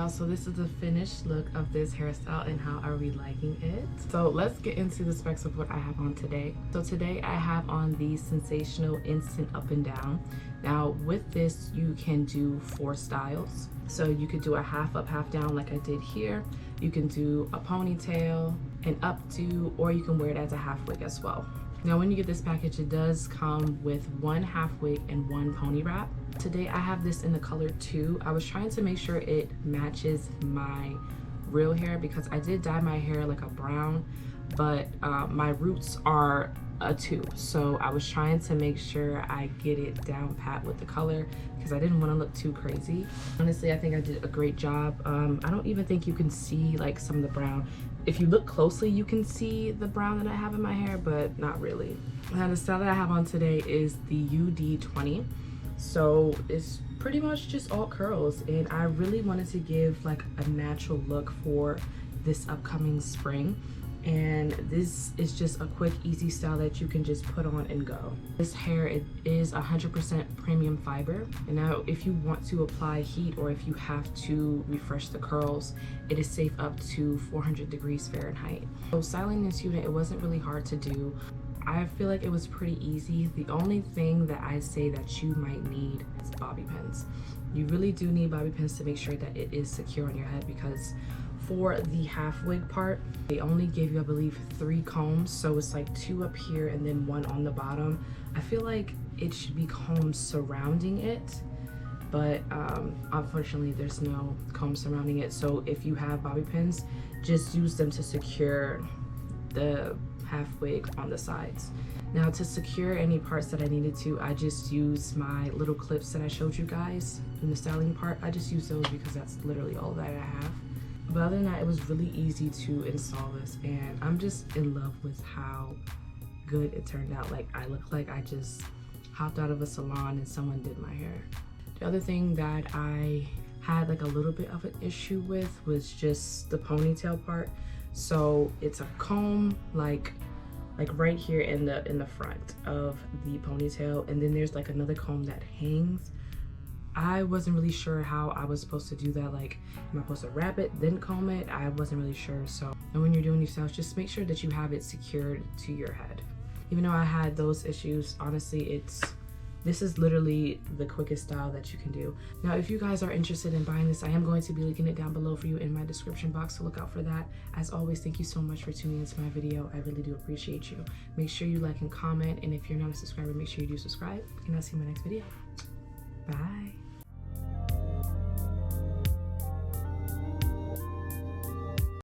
y'all, so this is the finished look of this hairstyle and how are we liking it. So let's get into the specs of what I have on today. So today I have on the Sensational Instant Up and Down. Now with this you can do 4 styles. So you could do a half up, half down like I did here. You can do a ponytail, an updo, or you can wear it as a half wig as well. Now when you get this package, it does come with 1 half wig and 1 pony wrap. Today I have this in the color 2. I was trying to make sure it matches my real hair because I did dye my hair like a brown, but my roots are a 2. So I was trying to make sure I get it down pat with the color because I didn't want to look too crazy. Honestly, I think I did a great job. I don't even think you can see like some of the brown. If you look closely, you can see the brown that I have in my hair, but not really. Now the style that I have on today is the UD20. So it's pretty much just all curls, and I really wanted to give like a natural look for this upcoming spring. And this is just a quick, easy style that you can just put on and go. This hair, it is 100% premium fiber. And now if you want to apply heat or if you have to refresh the curls, it is safe up to 400 degrees Fahrenheit. So styling this unit, it wasn't really hard to do. I feel like it was pretty easy. The only thing that I say that you might need is bobby pins. You really do need bobby pins to make sure that it is secure on your head, because for the half wig part, they only gave you, I believe, 3 combs. So it's like 2 up here and then 1 on the bottom. I feel like it should be combs surrounding it, but unfortunately there's no comb surrounding it. So if you have bobby pins, just use them to secure the half wig on the sides. Now to secure any parts that I needed to, I just used my little clips that I showed you guys in the styling part. I just used those because that's literally all that I have. But other than that, it was really easy to install this, and I'm just in love with how good it turned out. Like, I look like I just hopped out of a salon and someone did my hair. The other thing that I had like a little bit of an issue with was just the ponytail part. So it's a comb like right here in the front of the ponytail, and then there's like another comb that hangs. I wasn't really sure how I was supposed to do that. Like, am I supposed to wrap it, then comb it? I wasn't really sure. So, and when you're doing these styles, just make sure that you have it secured to your head. Even though I had those issues, honestly, this is literally the quickest style that you can do. Now, if you guys are interested in buying this, I am going to be linking it down below for you in my description box, so look out for that. As always, thank you so much for tuning into my video. I really do appreciate you. Make sure you like and comment, and if you're not a subscriber, make sure you do subscribe, and I'll see you in my next video.